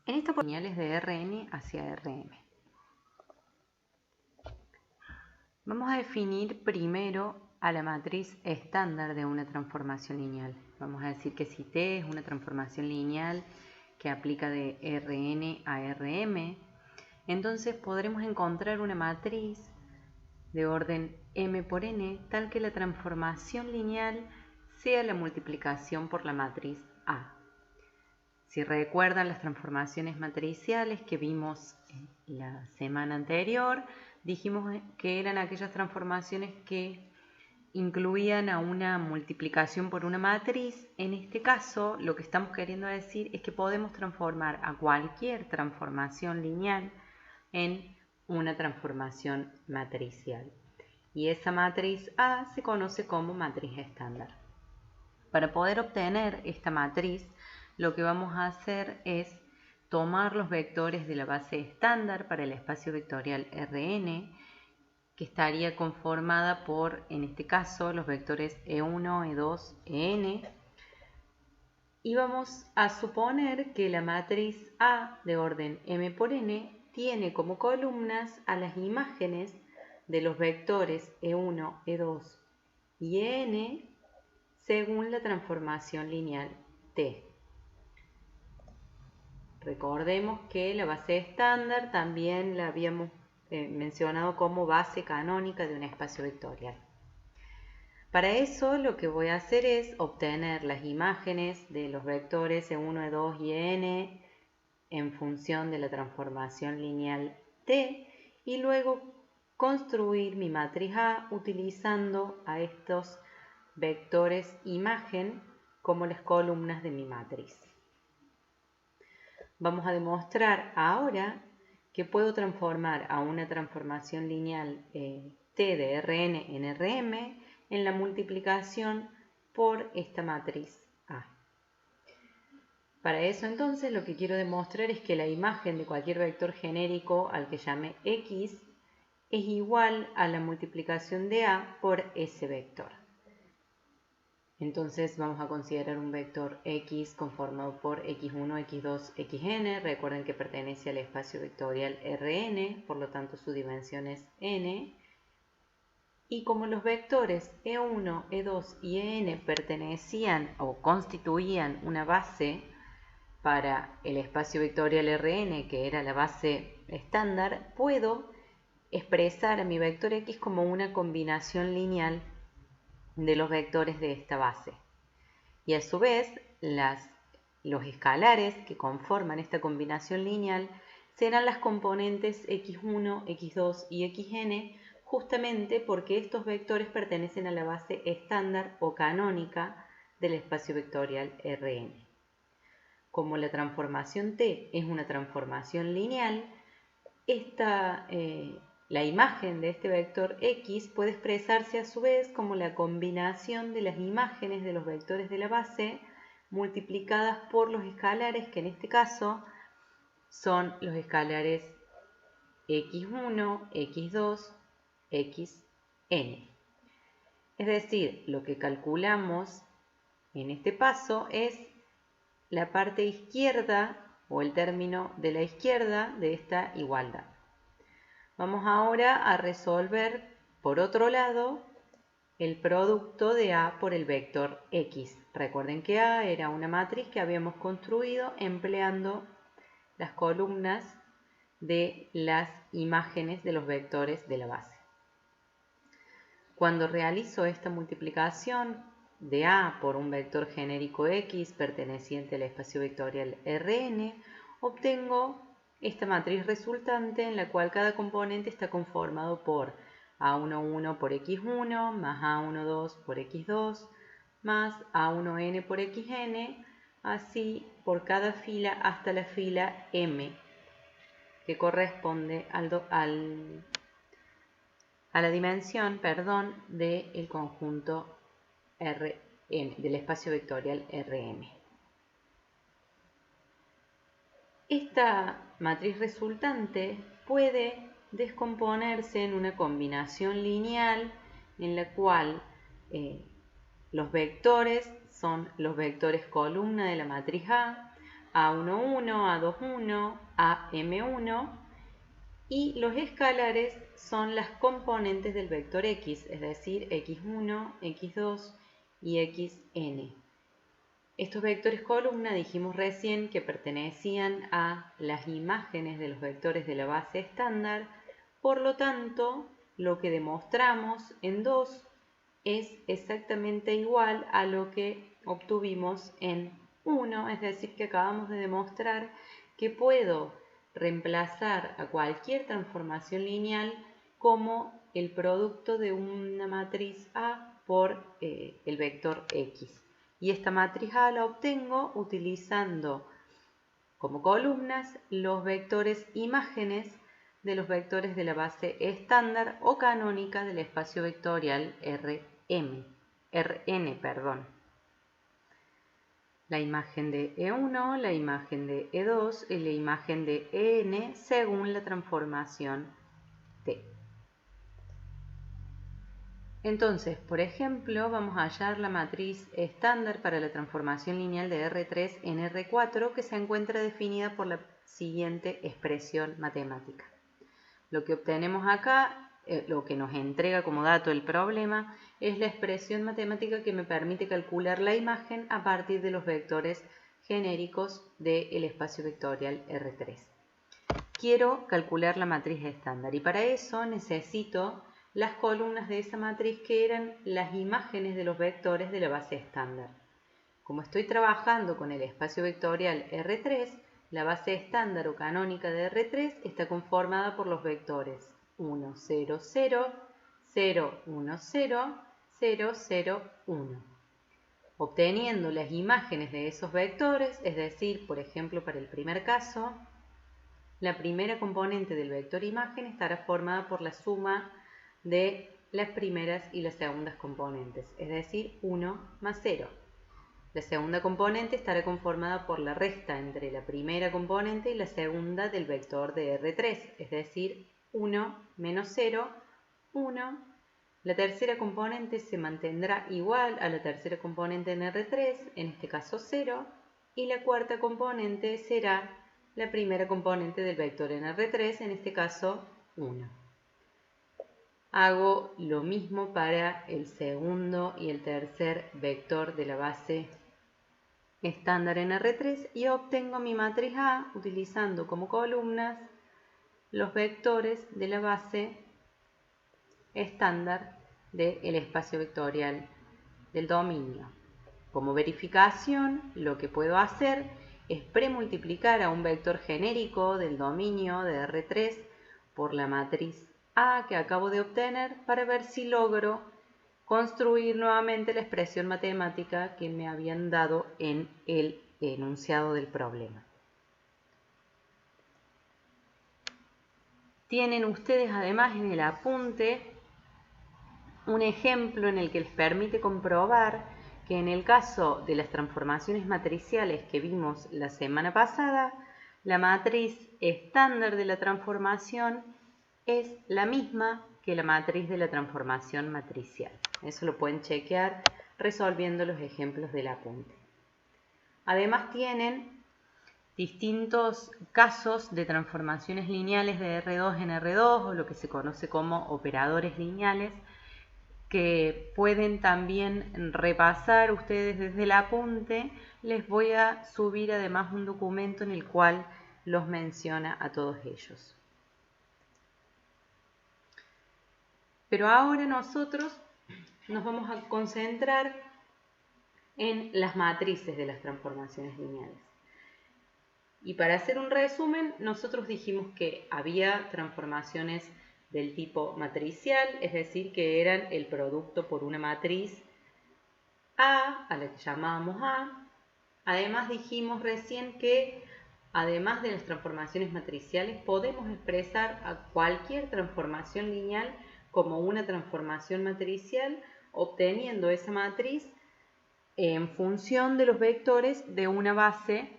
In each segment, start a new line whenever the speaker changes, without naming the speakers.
En esta señales de Rn hacia Rm. Vamos a definir primero a la matriz estándar de una transformación lineal. Vamos a decir que si T es una transformación lineal que aplica de Rn a Rm, entonces podremos encontrar una matriz de orden m por n tal que la transformación lineal sea la multiplicación por la matriz A. Si recuerdan las transformaciones matriciales que vimos la semana anterior, dijimos que eran aquellas transformaciones que incluían a una multiplicación por una matriz. En este caso, lo que estamos queriendo decir es que podemos transformar a cualquier transformación lineal en una transformación matricial. Y esa matriz A se conoce como matriz estándar. Para poder obtener esta matriz, lo que vamos a hacer es tomar los vectores de la base estándar para el espacio vectorial Rn, que estaría conformada por, en este caso, los vectores E1, E2, En, y vamos a suponer que la matriz A de orden m por n tiene como columnas a las imágenes de los vectores E1, E2 y En según la transformación lineal T. Recordemos que la base estándar también la habíamos mencionado como base canónica de un espacio vectorial. Para eso lo que voy a hacer es obtener las imágenes de los vectores E1, E2 y En en función de la transformación lineal T y luego construir mi matriz A utilizando a estos vectores imagen como las columnas de mi matriz. Vamos a demostrar ahora que puedo transformar a una transformación lineal T de Rn en Rm en la multiplicación por esta matriz A. Para eso entonces lo que quiero demostrar es que la imagen de cualquier vector genérico al que llame X es igual a la multiplicación de A por ese vector. Entonces vamos a considerar un vector X conformado por X1, X2, Xn. Recuerden que pertenece al espacio vectorial Rn, por lo tanto su dimensión es n. Y como los vectores E1, E2 y En pertenecían o constituían una base para el espacio vectorial Rn, que era la base estándar, puedo expresar a mi vector X como una combinación lineal de los vectores de esta base. Y a su vez, los escalares que conforman esta combinación lineal serán las componentes x1, x2 y xn, justamente porque estos vectores pertenecen a la base estándar o canónica del espacio vectorial Rn. Como la transformación T es una transformación lineal, la imagen de este vector X puede expresarse a su vez como la combinación de las imágenes de los vectores de la base multiplicadas por los escalares, que en este caso son los escalares X1, X2, Xn. Es decir, lo que calculamos en este paso es la parte izquierda o el término de la izquierda de esta igualdad. Vamos ahora a resolver, por otro lado, el producto de A por el vector X. Recuerden que A era una matriz que habíamos construido empleando las columnas de las imágenes de los vectores de la base. Cuando realizo esta multiplicación de A por un vector genérico X perteneciente al espacio vectorial Rn, obtengo esta matriz resultante en la cual cada componente está conformado por A11 por X1 más A12 por X2 más A1n por Xn, así por cada fila hasta la fila M, que corresponde a la dimensión del conjunto Rn, del espacio vectorial Rm. Esta matriz resultante puede descomponerse en una combinación lineal en la cual los vectores son los vectores columna de la matriz A. A11, A21, AM1, y los escalares son las componentes del vector X, es decir, X1, X2 y Xn. Estos vectores columna dijimos recién que pertenecían a las imágenes de los vectores de la base estándar, por lo tanto, lo que demostramos en 2 es exactamente igual a lo que obtuvimos en 1, es decir, que acabamos de demostrar que puedo reemplazar a cualquier transformación lineal como el producto de una matriz A por el vector X. Y esta matriz A la obtengo utilizando como columnas los vectores imágenes de los vectores de la base estándar o canónica del espacio vectorial Rn. La imagen de E1, la imagen de E2 y la imagen de En según la transformación T. Entonces, por ejemplo, vamos a hallar la matriz estándar para la transformación lineal de R3 en R4 que se encuentra definida por la siguiente expresión matemática. Lo que obtenemos acá, lo que nos entrega como dato el problema, es la expresión matemática que me permite calcular la imagen a partir de los vectores genéricos del espacio vectorial R3. Quiero calcular la matriz estándar y para eso necesito las columnas de esa matriz que eran las imágenes de los vectores de la base estándar. Como estoy trabajando con el espacio vectorial R3, la base estándar o canónica de R3 está conformada por los vectores 1, 0, 0, 0, 1, 0, 0, 0, 1. Obteniendo las imágenes de esos vectores, es decir, por ejemplo, para el primer caso, la primera componente del vector imagen estará formada por la suma de las primeras y las segundas componentes, es decir, 1 más 0. La segunda componente estará conformada por la resta entre la primera componente y la segunda del vector de R3, es decir, 1 menos 0, 1. La tercera componente se mantendrá igual a la tercera componente en R3, en este caso 0, y la cuarta componente será la primera componente del vector en R3, en este caso 1. Hago lo mismo para el segundo y el tercer vector de la base estándar en R3 y obtengo mi matriz A utilizando como columnas los vectores de la base estándar del espacio vectorial del dominio. Como verificación, lo que puedo hacer es premultiplicar a un vector genérico del dominio de R3 por la matriz A que acabo de obtener para ver si logro construir nuevamente la expresión matemática que me habían dado en el enunciado del problema. Tienen ustedes además en el apunte un ejemplo en el que les permite comprobar que en el caso de las transformaciones matriciales que vimos la semana pasada, la matriz estándar de la transformación es la misma que la matriz de la transformación matricial. Eso lo pueden chequear resolviendo los ejemplos del apunte. Además tienen distintos casos de transformaciones lineales de R2 en R2 o lo que se conoce como operadores lineales que pueden también repasar ustedes desde el apunte. Les voy a subir además un documento en el cual los menciona a todos ellos. Pero ahora nosotros nos vamos a concentrar en las matrices de las transformaciones lineales. Y para hacer un resumen, nosotros dijimos que había transformaciones del tipo matricial, es decir, que eran el producto por una matriz A la que llamábamos A. Además dijimos recién que, además de las transformaciones matriciales, podemos expresar a cualquier transformación lineal como una transformación matricial, obteniendo esa matriz en función de los vectores de una base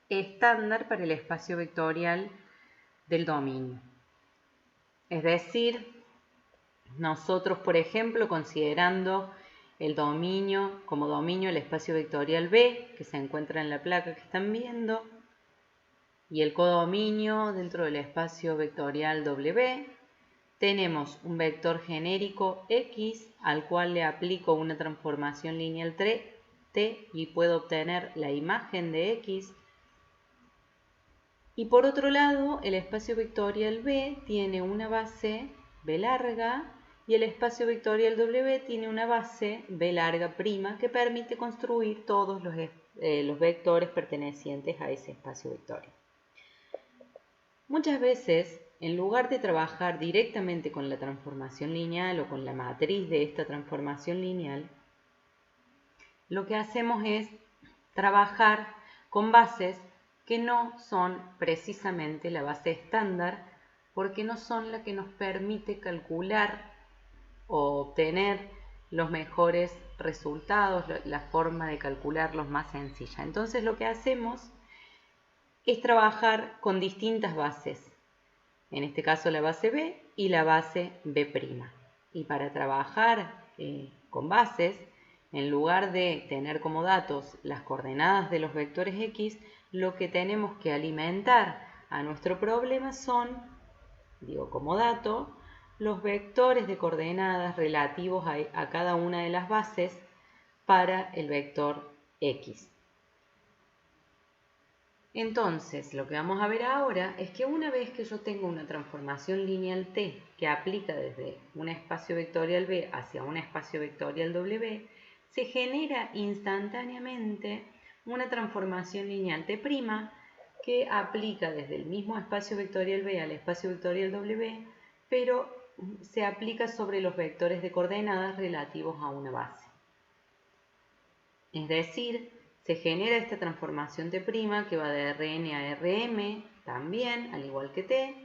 estándar para el espacio vectorial del dominio. Es decir, nosotros, por ejemplo, considerando el dominio, como dominio el espacio vectorial B, que se encuentra en la placa que están viendo, y el codominio dentro del espacio vectorial W. Tenemos un vector genérico X al cual le aplico una transformación lineal T y puedo obtener la imagen de X. Y por otro lado, el espacio vectorial B tiene una base B larga y el espacio vectorial W tiene una base B larga prima que permite construir todos los vectores pertenecientes a ese espacio vectorial. Muchas veces, en lugar de trabajar directamente con la transformación lineal o con la matriz de esta transformación lineal, lo que hacemos es trabajar con bases que no son precisamente la base estándar, porque no son la que nos permite calcular o obtener los mejores resultados, la forma de calcularlos más sencilla. Entonces lo que hacemos es trabajar con distintas bases, en este caso la base B y la base B'. Y para trabajar con bases, en lugar de tener como datos las coordenadas de los vectores X, lo que tenemos que alimentar a nuestro problema son, digo como dato, los vectores de coordenadas relativos a cada una de las bases para el vector X. Entonces, lo que vamos a ver ahora es que una vez que yo tengo una transformación lineal T que aplica desde un espacio vectorial B hacia un espacio vectorial W, se genera instantáneamente una transformación lineal T' que aplica desde el mismo espacio vectorial B al espacio vectorial W, pero se aplica sobre los vectores de coordenadas relativos a una base. Es decir, se genera esta transformación T' que va de Rn a Rm también, al igual que T,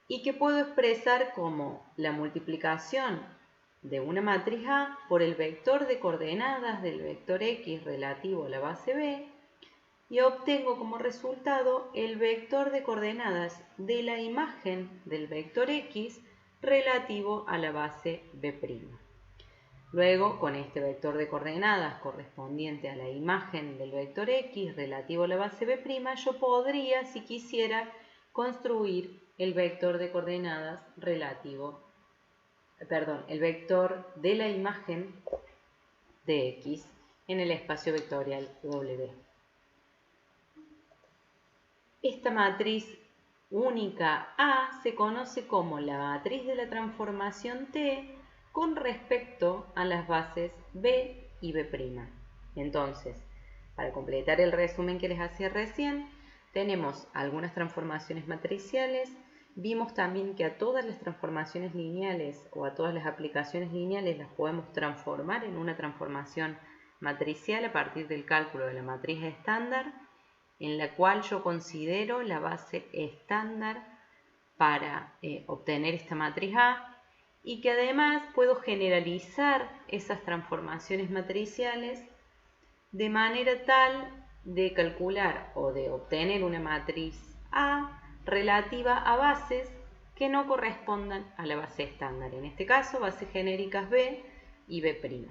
y que puedo expresar como la multiplicación de una matriz A por el vector de coordenadas del vector X relativo a la base B, y obtengo como resultado el vector de coordenadas de la imagen del vector X relativo a la base B'. Luego, con este vector de coordenadas correspondiente a la imagen del vector X relativo a la base B', yo podría, si quisiera, construir el vector de coordenadas el vector de la imagen de X en el espacio vectorial W. Esta matriz única A se conoce como la matriz de la transformación T con respecto a las bases B y B'. Entonces, para completar el resumen que les hacía recién, tenemos algunas transformaciones matriciales. Vimos también que a todas las transformaciones lineales o a todas las aplicaciones lineales las podemos transformar en una transformación matricial a partir del cálculo de la matriz estándar, en la cual yo considero la base estándar para obtener esta matriz A, y que además puedo generalizar esas transformaciones matriciales de manera tal de calcular o de obtener una matriz A relativa a bases que no correspondan a la base estándar, en este caso bases genéricas B y B'.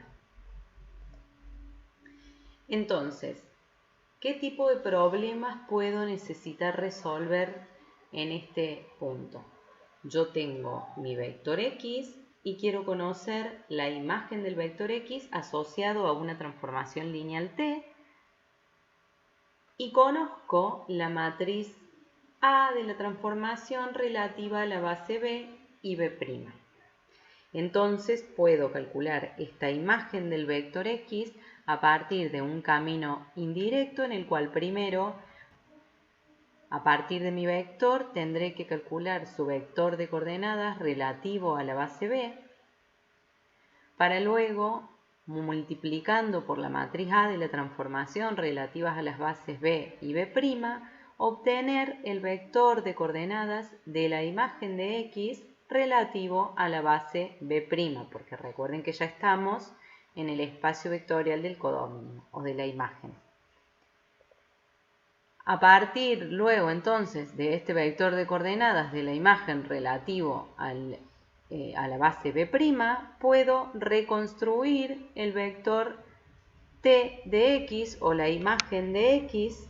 Entonces, ¿qué tipo de problemas puedo necesitar resolver en este punto? Yo tengo mi vector X y quiero conocer la imagen del vector X asociado a una transformación lineal T, y conozco la matriz A de la transformación relativa a la base B y B'. Entonces puedo calcular esta imagen del vector X a partir de un camino indirecto en el cual primero, a partir de mi vector, tendré que calcular su vector de coordenadas relativo a la base B, para luego, multiplicando por la matriz A de la transformación relativas a las bases B y B', obtener el vector de coordenadas de la imagen de X relativo a la base B', porque recuerden que ya estamos en el espacio vectorial del codominio o de la imagen. A partir luego entonces de este vector de coordenadas de la imagen relativo al a la base B', puedo reconstruir el vector t de x o la imagen de x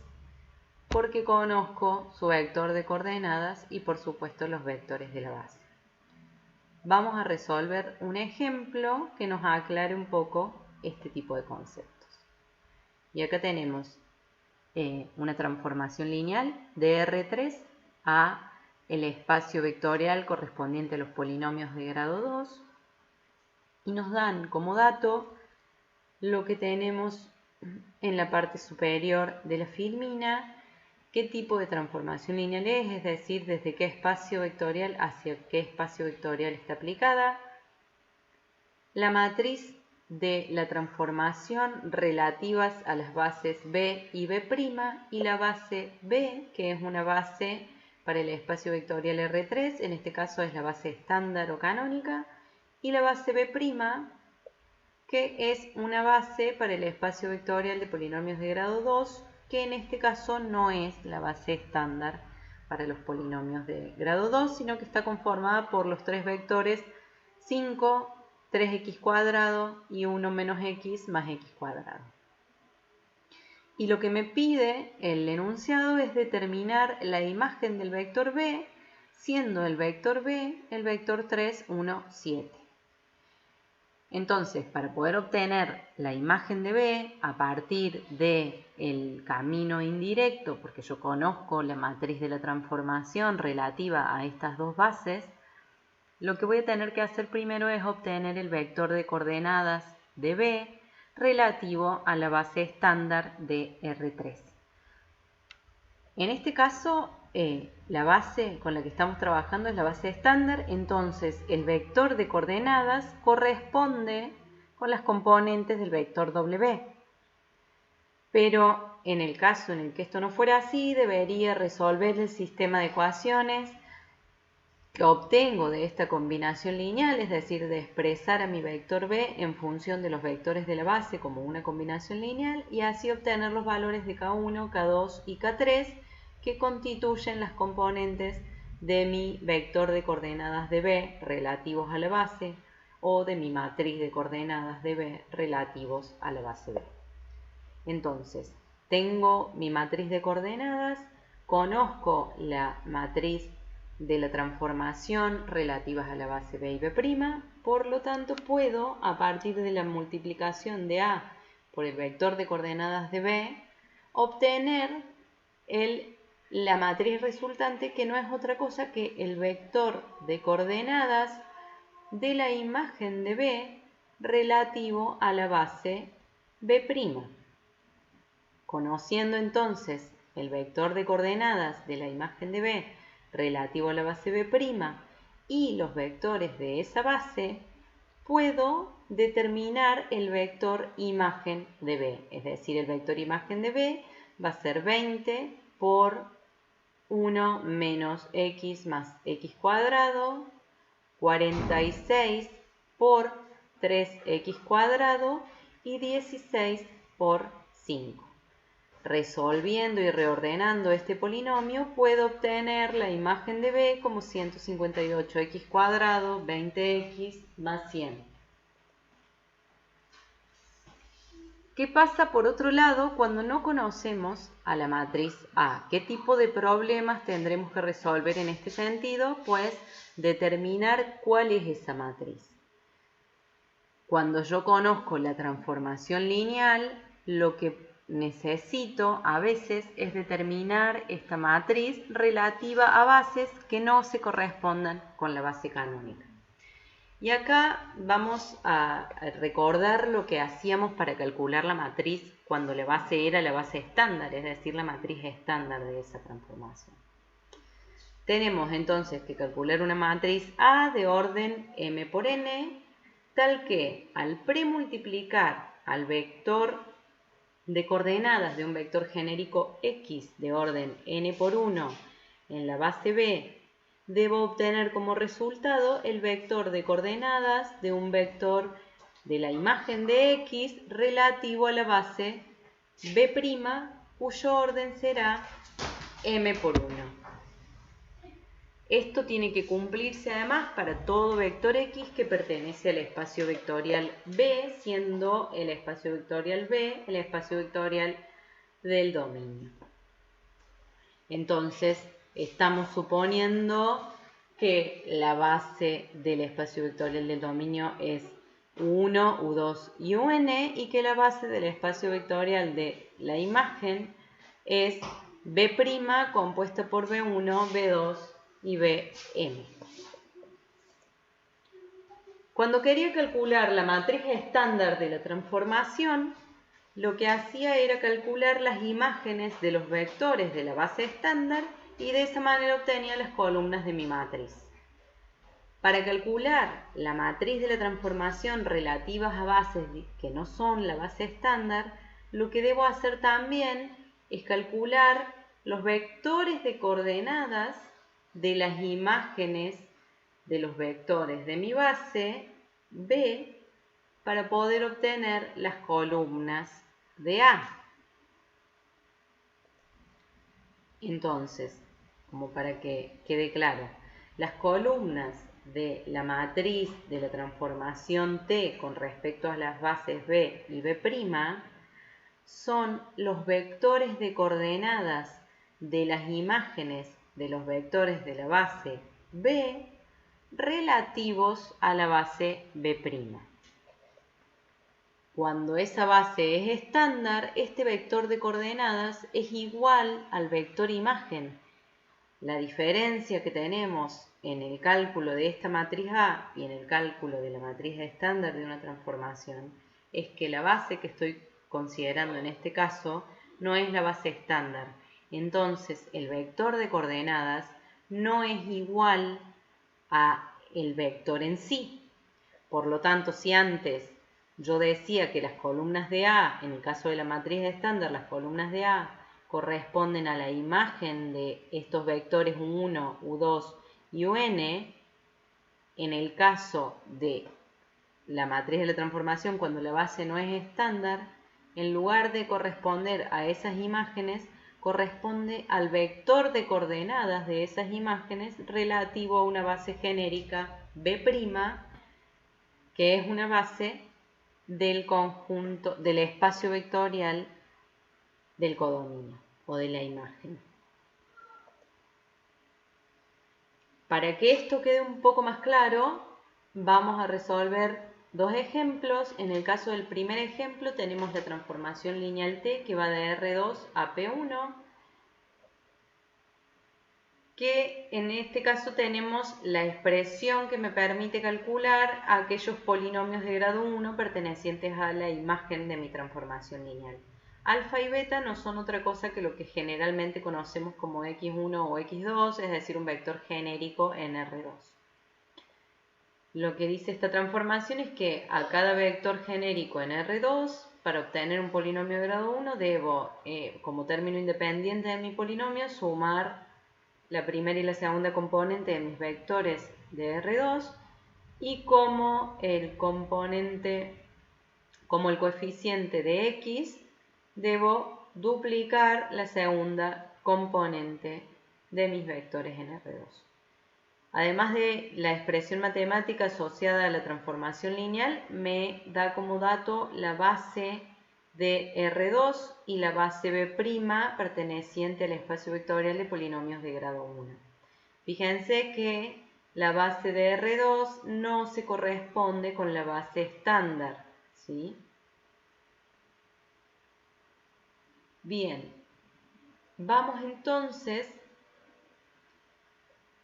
porque conozco su vector de coordenadas y por supuesto los vectores de la base. Vamos a resolver un ejemplo que nos aclare un poco este tipo de conceptos. Y acá tenemos una transformación lineal de R3 a el espacio vectorial correspondiente a los polinomios de grado 2 y nos dan como dato lo que tenemos en la parte superior de la filmina, qué tipo de transformación lineal es decir, desde qué espacio vectorial hacia qué espacio vectorial está aplicada, la matriz de la transformación relativas a las bases B y B' y la base B, que es una base para el espacio vectorial R3, en este caso es la base estándar o canónica, y la base B', que es una base para el espacio vectorial de polinomios de grado 2, que en este caso no es la base estándar para los polinomios de grado 2, sino que está conformada por los tres vectores 5, 3x cuadrado y 1 menos x más x cuadrado. Y lo que me pide el enunciado es determinar la imagen del vector b, siendo el vector b el vector 3, 1, 7. Entonces, para poder obtener la imagen de b a partir del camino indirecto, porque yo conozco la matriz de la transformación relativa a estas dos bases, lo que voy a tener que hacer primero es obtener el vector de coordenadas de b relativo a la base estándar de R3. En este caso, la base con la que estamos trabajando es la base estándar, entonces el vector de coordenadas corresponde con las componentes del vector W. Pero en el caso en el que esto no fuera así, debería resolver el sistema de ecuaciones que obtengo de esta combinación lineal, es decir, de expresar a mi vector b en función de los vectores de la base como una combinación lineal y así obtener los valores de K1, K2 y K3 que constituyen las componentes de mi vector de coordenadas de b relativos a la base o de mi matriz de coordenadas de b relativos a la base b. Entonces, tengo mi matriz de coordenadas, conozco la matriz de la transformación relativas a la base B y B', por lo tanto puedo, a partir de la multiplicación de A por el vector de coordenadas de B, obtener la matriz resultante, que no es otra cosa que el vector de coordenadas de la imagen de B relativo a la base B'. Conociendo entonces el vector de coordenadas de la imagen de B relativo a la base B' y los vectores de esa base, puedo determinar el vector imagen de B. Es decir, el vector imagen de B va a ser 20 por 1 menos x más x cuadrado, 46 por 3x cuadrado y 16 por 5. Resolviendo y reordenando este polinomio, puedo obtener la imagen de b como 158x cuadrado, 20x más 100. ¿Qué pasa por otro lado cuando no conocemos a la matriz A? ¿Qué tipo de problemas tendremos que resolver en este sentido? Pues determinar cuál es esa matriz. Cuando yo conozco la transformación lineal, lo que necesito a veces es determinar esta matriz relativa a bases que no se correspondan con la base canónica. Y acá vamos a recordar lo que hacíamos para calcular la matriz cuando la base era la base estándar, es decir, la matriz estándar de esa transformación. Tenemos entonces que calcular una matriz A de orden m por n, tal que al premultiplicar al vector de coordenadas de un vector genérico x de orden n por 1 en la base B, debo obtener como resultado el vector de coordenadas de un vector de la imagen de x relativo a la base B', cuyo orden será m por 1. Esto tiene que cumplirse además para todo vector X que pertenece al espacio vectorial B, siendo el espacio vectorial B el espacio vectorial del dominio. Entonces, estamos suponiendo que la base del espacio vectorial del dominio es U1, U2 y UN y que la base del espacio vectorial de la imagen es B' compuesta por B1, B2 y Bm. Cuando quería calcular la matriz estándar de la transformación, lo que hacía era calcular las imágenes de los vectores de la base estándar y de esa manera obtenía las columnas de mi matriz. Para calcular la matriz de la transformación relativas a bases que no son la base estándar, lo que debo hacer también es calcular los vectores de coordenadas de las imágenes de los vectores de mi base B para poder obtener las columnas de A. Entonces, como para que quede claro, las columnas de la matriz de la transformación T con respecto a las bases B y B' son los vectores de coordenadas de las imágenes de los vectores de la base B relativos a la base B'. Cuando esa base es estándar, este vector de coordenadas es igual al vector imagen. La diferencia que tenemos en el cálculo de esta matriz A y en el cálculo de la matriz estándar de una transformación es que la base que estoy considerando en este caso no es la base estándar. Entonces, el vector de coordenadas no es igual a el vector en sí. Por lo tanto, si antes yo decía que las columnas de A, en el caso de la matriz estándar, las columnas de A corresponden a la imagen de estos vectores U1, U2 y UN, en el caso de la matriz de la transformación, cuando la base no es estándar, en lugar de corresponder a esas imágenes, corresponde al vector de coordenadas de esas imágenes relativo a una base genérica B', que es una base del conjunto, del espacio vectorial del codominio o de la imagen. Para que esto quede un poco más claro, vamos a resolver dos ejemplos. En el caso del primer ejemplo tenemos la transformación lineal T que va de R2 a P1, que en este caso tenemos la expresión que me permite calcular aquellos polinomios de grado 1 pertenecientes a la imagen de mi transformación lineal. Alfa y beta no son otra cosa que lo que generalmente conocemos como x1 o x2, es decir, un vector genérico en R2. Lo que dice esta transformación es que a cada vector genérico en R2, para obtener un polinomio de grado 1, debo, como término independiente de mi polinomio, sumar la primera y la segunda componente de mis vectores de R2 y como el coeficiente de X, debo duplicar la segunda componente de mis vectores en R2. Además de la expresión matemática asociada a la transformación lineal, me da como dato la base de R2 y la base B' perteneciente al espacio vectorial de polinomios de grado 1. Fíjense que la base de R2 no se corresponde con la base estándar, ¿sí? Bien, vamos entonces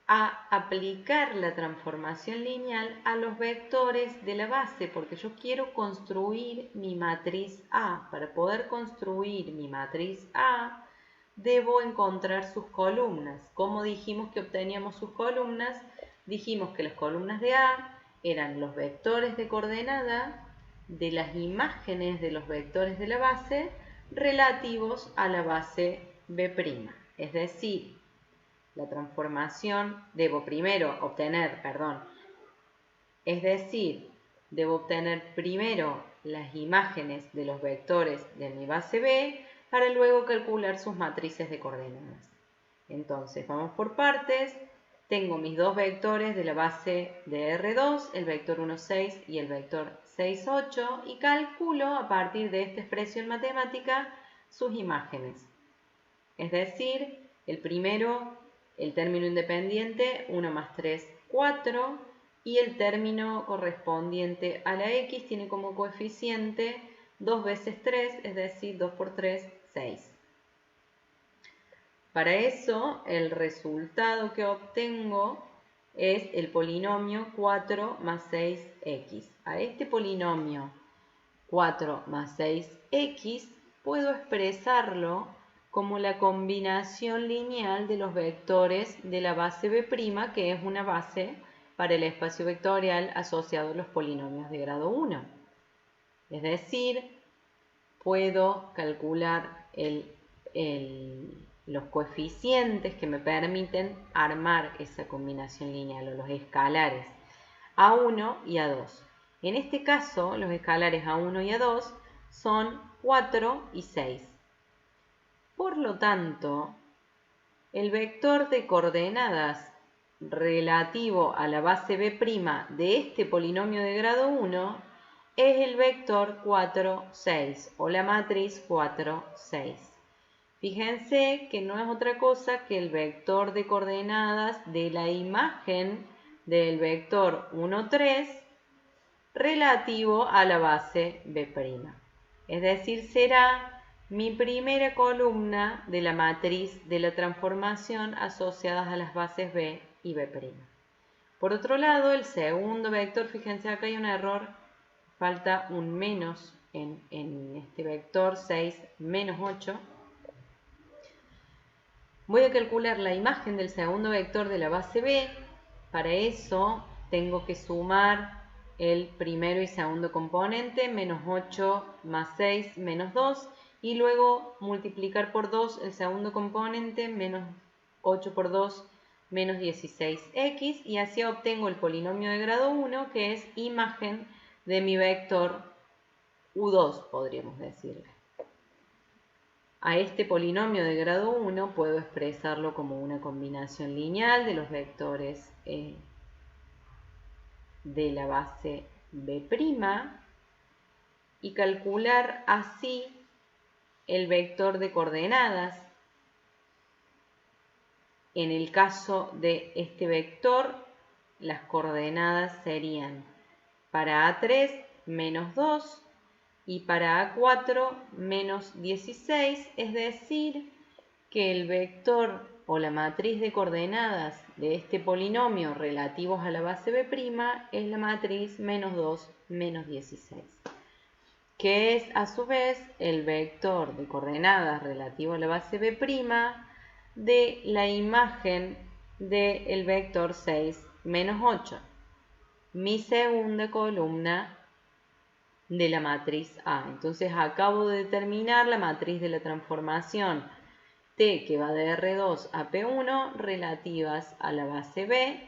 a aplicar la transformación lineal a los vectores de la base, porque yo quiero construir mi matriz A. Para poder construir mi matriz A, debo encontrar sus columnas. ¿Cómo dijimos que obteníamos sus columnas? Dijimos que las columnas de A eran los vectores de coordenada de las imágenes de los vectores de la base relativos a la base B'. Es decir, la transformación debo obtener primero las imágenes de los vectores de mi base B para luego calcular sus matrices de coordenadas. Entonces, vamos por partes. tengo mis dos vectores de la base de R2, el vector 1, 6 y el vector 6, 8, y calculo a partir de esta expresión matemática sus imágenes. Es decir, el primero, el término independiente, 1 más 3, 4, y el término correspondiente a la x tiene como coeficiente 2 veces 3, es decir, 2 por 3, 6. Para eso, el resultado que obtengo es el polinomio 4 más 6x. A este polinomio 4 más 6x puedo expresarlo como la combinación lineal de los vectores de la base B', que es una base para el espacio vectorial asociado a los polinomios de grado 1. Es decir, puedo calcular los coeficientes que me permiten armar esa combinación lineal o los escalares A1 y A2. En este caso, los escalares A1 y A2 son 4 y 6. Por lo tanto, el vector de coordenadas relativo a la base B' de este polinomio de grado 1 es el vector 4, 6 o la matriz 4, 6. Fíjense que no es otra cosa que el vector de coordenadas de la imagen del vector 1, 3 relativo a la base B'. Es decir, será mi primera columna de la matriz de la transformación asociadas a las bases B y B'. Por otro lado, el segundo vector, fíjense acá hay un error, falta un menos en este vector 6 menos 8. Voy a calcular la imagen del segundo vector de la base B. Para eso tengo que sumar el primero y segundo componente, menos 8 más 6 menos 2, y luego multiplicar por 2 el segundo componente, menos 8 por 2 menos 16x, y así obtengo el polinomio de grado 1, que es imagen de mi vector U2, podríamos decirle. A este polinomio de grado 1 puedo expresarlo como una combinación lineal de los vectores de la base B' y calcular así el vector de coordenadas. En el caso de este vector, las coordenadas serían para A3 menos 2 y para A4 menos 16, es decir, que el vector o la matriz de coordenadas de este polinomio relativos a la base B' es la matriz menos 2 menos 16, que es a su vez el vector de coordenadas relativo a la base B' de la imagen del vector 6 menos 8, mi segunda columna de la matriz A. Entonces acabo de determinar la matriz de la transformación T, que va de R2 a P1 relativas a la base B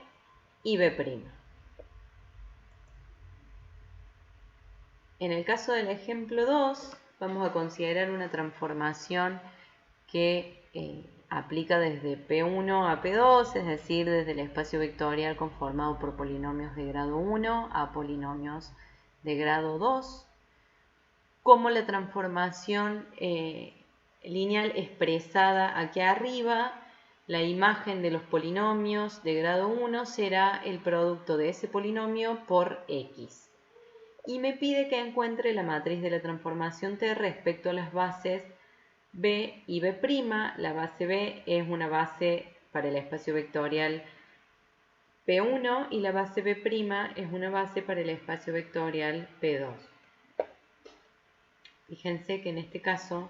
y B'. En el caso del ejemplo 2, vamos a considerar una transformación que aplica desde P1 a P2, es decir, desde el espacio vectorial conformado por polinomios de grado 1 a polinomios de grado 2, como la transformación lineal expresada aquí arriba. La imagen de los polinomios de grado 1 será el producto de ese polinomio por x. Y me pide que encuentre la matriz de la transformación T respecto a las bases B y B'. La base B es una base para el espacio vectorial P1 y la base B' es una base para el espacio vectorial P2. Fíjense que en este caso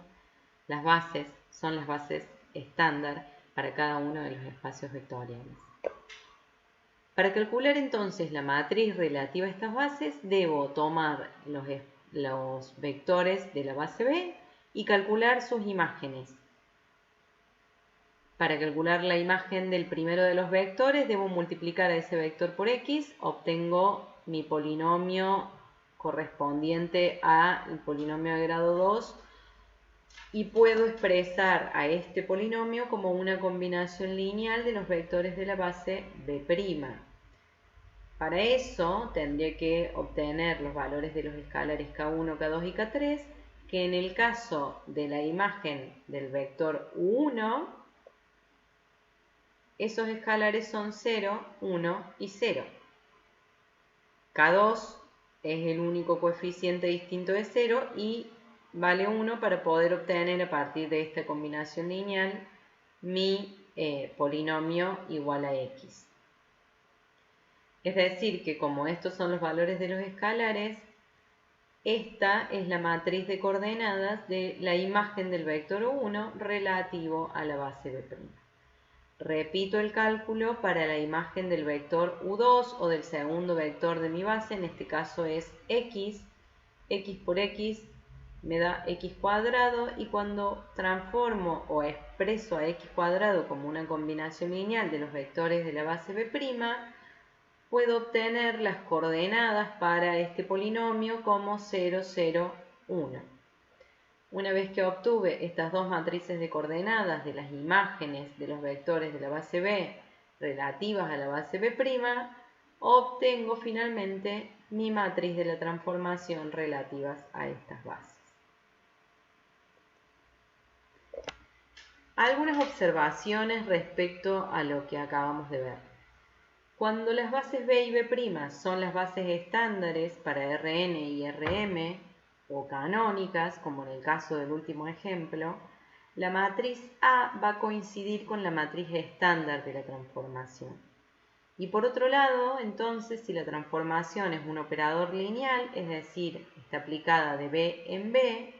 las bases son las bases estándar para cada uno de los espacios vectoriales. Para calcular entonces la matriz relativa a estas bases, debo tomar los vectores de la base B y calcular sus imágenes. Para calcular la imagen del primero de los vectores, debo multiplicar a ese vector por x, obtengo mi polinomio correspondiente al polinomio de grado 2 y puedo expresar a este polinomio como una combinación lineal de los vectores de la base B'. Para eso tendría que obtener los valores de los escalares K1, K2 y K3, que en el caso de la imagen del vector U1, esos escalares son 0, 1 y 0. K2 es el único coeficiente distinto de 0 y vale 1 para poder obtener a partir de esta combinación lineal mi polinomio igual a x. Es decir, que como estos son los valores de los escalares, esta es la matriz de coordenadas de la imagen del vector 1 relativo a la base B'. Repito el cálculo para la imagen del vector U2 o del segundo vector de mi base, en este caso es x. X por x me da x cuadrado, y cuando transformo o expreso a x cuadrado como una combinación lineal de los vectores de la base B', puedo obtener las coordenadas para este polinomio como 0, 0, 1. Una vez que obtuve estas dos matrices de coordenadas de las imágenes de los vectores de la base B relativas a la base B', obtengo finalmente mi matriz de la transformación relativas a estas bases. Algunas observaciones respecto a lo que acabamos de ver. Cuando las bases B y B' son las bases estándares para Rn y Rm, o canónicas, como en el caso del último ejemplo, la matriz A va a coincidir con la matriz estándar de la transformación. Y por otro lado, entonces, si la transformación es un operador lineal, es decir, está aplicada de B en B,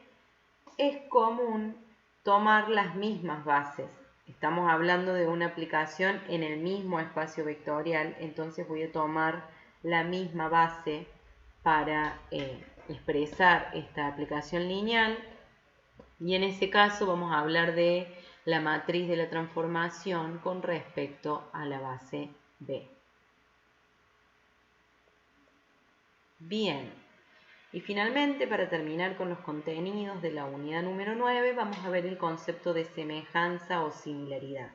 es común tomar las mismas bases. Estamos hablando de una aplicación en el mismo espacio vectorial, entonces voy a tomar la misma base para expresar esta aplicación lineal, y en ese caso vamos a hablar de la matriz de la transformación con respecto a la base B. Bien, y finalmente, para terminar con los contenidos de la unidad número 9, vamos a ver el concepto de semejanza o similaridad.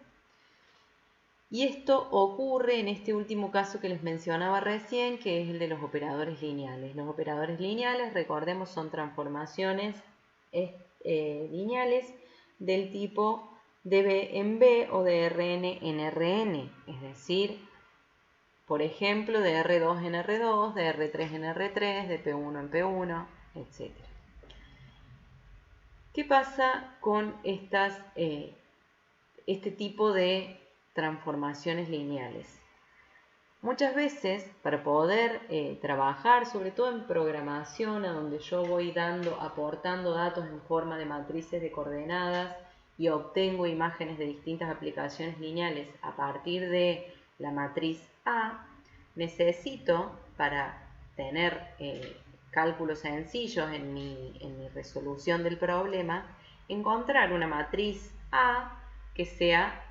Y esto ocurre en este último caso que les mencionaba recién, que es el de los operadores lineales. Los operadores lineales, recordemos, son transformaciones lineales del tipo de B en B o de Rn en Rn, es decir, por ejemplo, de R2 en R2, de R3 en R3, de P1 en P1, etc. ¿Qué pasa con este tipo de transformaciones lineales? Muchas veces, para poder trabajar, sobre todo en programación, a donde yo voy aportando datos en forma de matrices de coordenadas y obtengo imágenes de distintas aplicaciones lineales a partir de la matriz A, necesito, para tener cálculos sencillos en mi resolución del problema, encontrar una matriz A que sea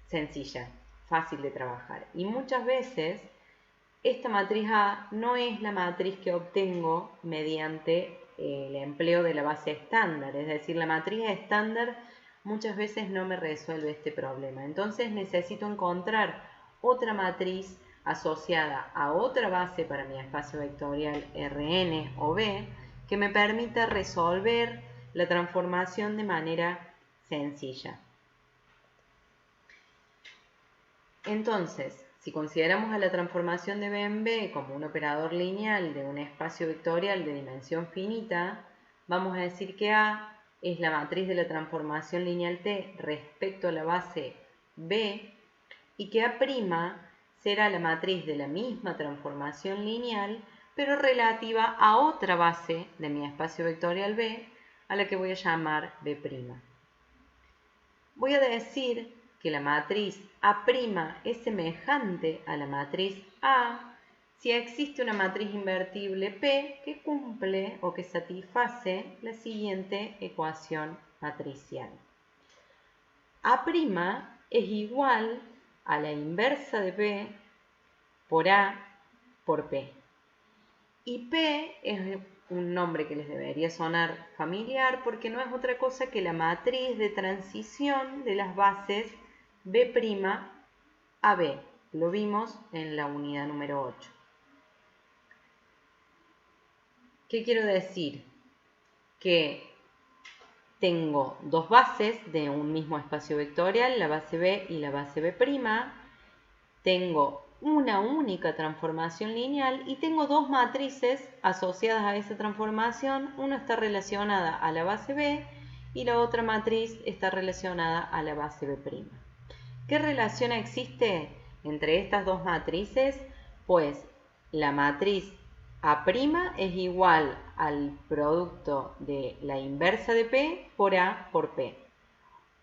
sencilla, fácil de trabajar. Y muchas veces esta matriz A no es la matriz que obtengo mediante el empleo de la base estándar, es decir, la matriz estándar muchas veces no me resuelve este problema. Entonces necesito encontrar otra matriz asociada a otra base para mi espacio vectorial Rn o B que me permita resolver la transformación de manera sencilla. Entonces, si consideramos a la transformación de B en B como un operador lineal de un espacio vectorial de dimensión finita, vamos a decir que A es la matriz de la transformación lineal T respecto a la base B y que A' será la matriz de la misma transformación lineal pero relativa a otra base de mi espacio vectorial B a la que voy a llamar B'. Voy a decir que la matriz A' es semejante a la matriz A si existe una matriz invertible P que cumple o que satisface la siguiente ecuación matricial. A' es igual a la inversa de P por A por P. Y P es un nombre que les debería sonar familiar porque no es otra cosa que la matriz de transición de las bases B' a B. Lo vimos en la unidad número 8. ¿Qué quiero decir? Que tengo dos bases de un mismo espacio vectorial, la base B y la base B'. Tengo una única transformación lineal y tengo dos matrices asociadas a esa transformación. Una está relacionada a la base B y la otra matriz está relacionada a la base B'. ¿Qué relación existe entre estas dos matrices? Pues la matriz A' es igual al producto de la inversa de P por A por P.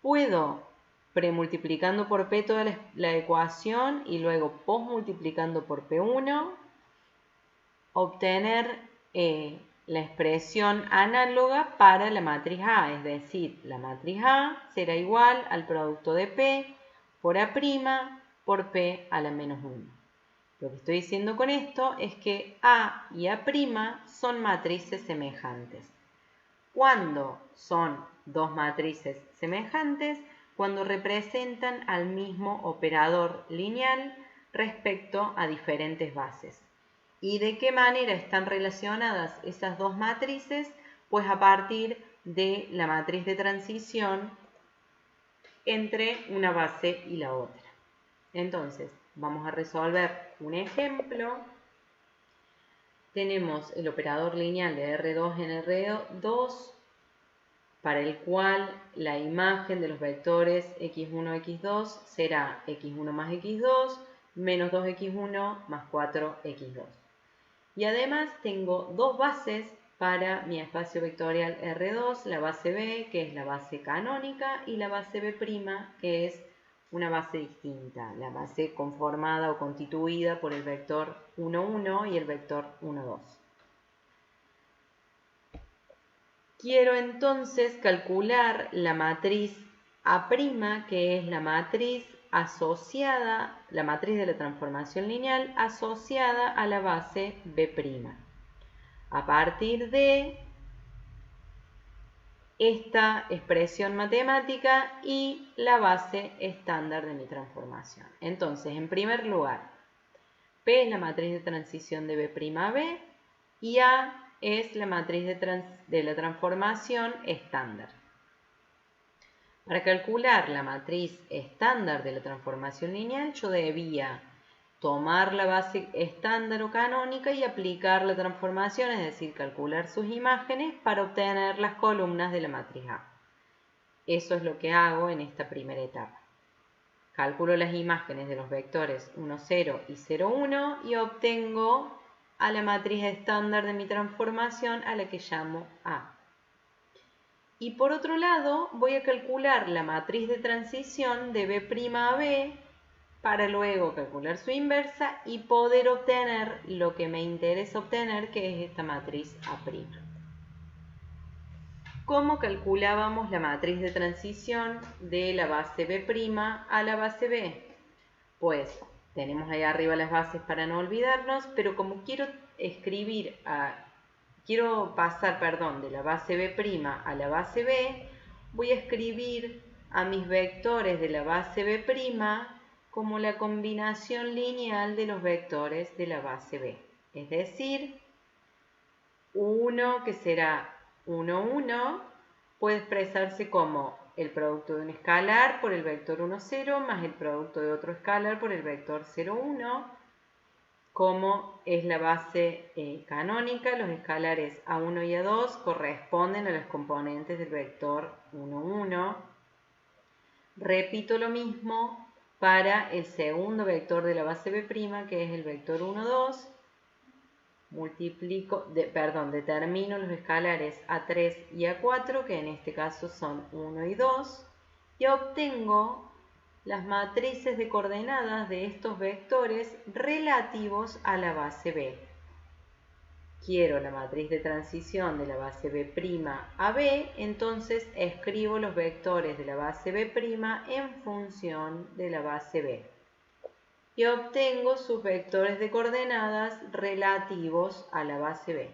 Puedo, premultiplicando por P toda la ecuación y luego posmultiplicando por P1, obtener la expresión análoga para la matriz A, es decir, la matriz A será igual al producto de P por A' por P a la menos 1. Lo que estoy diciendo con esto es que A y A' son matrices semejantes. ¿Cuándo son dos matrices semejantes? Cuando representan al mismo operador lineal respecto a diferentes bases. ¿Y de qué manera están relacionadas esas dos matrices? Pues a partir de la matriz de transición entre una base y la otra. Entonces, vamos a resolver un ejemplo. Tenemos el operador lineal de R2 en R2, para el cual la imagen de los vectores x1, x2 será x1 más x2 menos 2x1 más 4x2. Y además tengo dos bases para mi espacio vectorial R2, la base B, que es la base canónica, y la base B', que es una base distinta, la base conformada o constituida por el vector 1, 1 y el vector 1, 2. Quiero entonces calcular la matriz A', que es la matriz asociada, la matriz de la transformación lineal asociada a la base B'. A partir de esta expresión matemática y la base estándar de mi transformación. Entonces, en primer lugar, P es la matriz de transición de B' a B y A es la matriz de la transformación estándar. Para calcular la matriz estándar de la transformación lineal, yo debía tomar la base estándar o canónica y aplicar la transformación, es decir, calcular sus imágenes para obtener las columnas de la matriz A. Eso es lo que hago en esta primera etapa. Calculo las imágenes de los vectores 1, 0 y 0, 1 y obtengo a la matriz estándar de mi transformación, a la que llamo A. Y por otro lado, voy a calcular la matriz de transición de B' a B para luego calcular su inversa y poder obtener lo que me interesa obtener, que es esta matriz A'. ¿Cómo calculábamos la matriz de transición de la base B' a la base B? Pues tenemos ahí arriba las bases para no olvidarnos, pero como quiero pasar de la base B' a la base B, voy a escribir a mis vectores de la base B' como la combinación lineal de los vectores de la base B. Es decir, 1, que será 1, 1, puede expresarse como el producto de un escalar por el vector 1, 0 más el producto de otro escalar por el vector 0, 1. Como es la base canónica, los escalares A1 y A2 corresponden a los componentes del vector 1, 1. Repito lo mismo para el segundo vector de la base B', que es el vector 1, 2. Determino los escalares A3 y A4, que en este caso son 1 y 2, y obtengo las matrices de coordenadas de estos vectores relativos a la base B. Quiero la matriz de transición de la base B' a B, entonces escribo los vectores de la base B' en función de la base B. Y obtengo sus vectores de coordenadas relativos a la base B.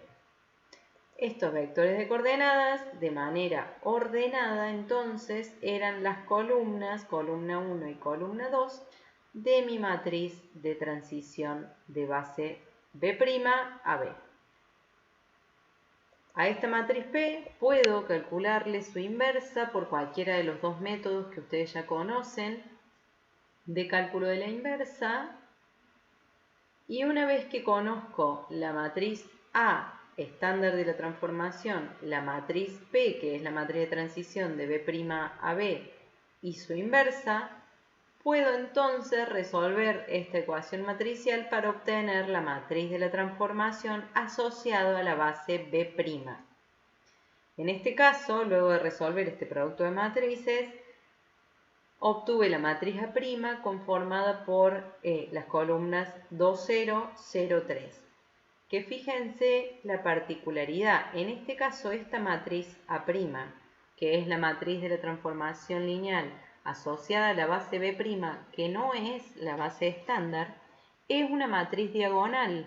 Estos vectores de coordenadas, de manera ordenada, entonces, eran las columnas, columna 1 y columna 2, de mi matriz de transición de base B' a B. A esta matriz P puedo calcularle su inversa por cualquiera de los dos métodos que ustedes ya conocen de cálculo de la inversa. Y una vez que conozco la matriz A estándar de la transformación, la matriz P, que es la matriz de transición de B' a B, y su inversa, puedo entonces resolver esta ecuación matricial para obtener la matriz de la transformación asociada a la base B'. En este caso, luego de resolver este producto de matrices, obtuve la matriz A' conformada por las columnas 2, 0, 0, 3. Que fíjense la particularidad. En este caso, esta matriz A', que es la matriz de la transformación lineal asociada a la base B', que no es la base estándar, es una matriz diagonal.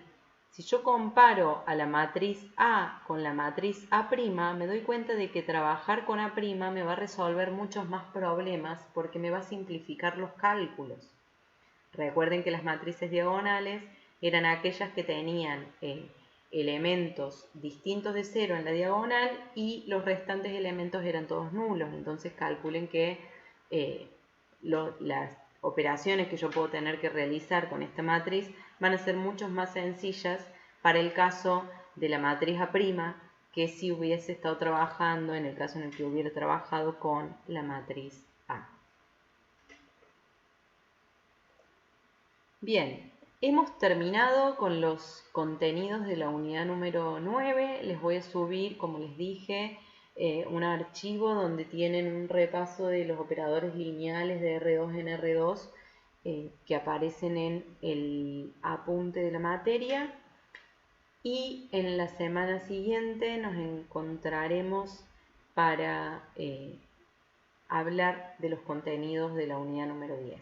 Si yo comparo a la matriz A con la matriz A', me doy cuenta de que trabajar con A' me va a resolver muchos más problemas porque me va a simplificar los cálculos. Recuerden que las matrices diagonales eran aquellas que tenían elementos distintos de 0 en la diagonal y los restantes elementos eran todos nulos. Entonces calculen que las operaciones que yo puedo tener que realizar con esta matriz van a ser mucho más sencillas para el caso de la matriz A' que si hubiese estado trabajando en el caso en el que hubiera trabajado con la matriz A. Bien, hemos terminado con los contenidos de la unidad número 9. Les voy a subir, como les dije, un archivo donde tienen un repaso de los operadores lineales de R2 en R2 que aparecen en el apunte de la materia. Y en la semana siguiente nos encontraremos para hablar de los contenidos de la unidad número 10.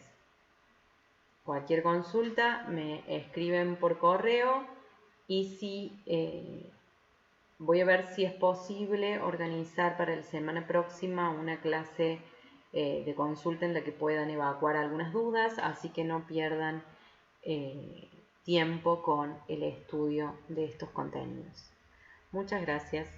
Cualquier consulta me escriben por correo y si voy a ver si es posible organizar para la semana próxima una clase de consulta en la que puedan evacuar algunas dudas, así que no pierdan tiempo con el estudio de estos contenidos. Muchas gracias.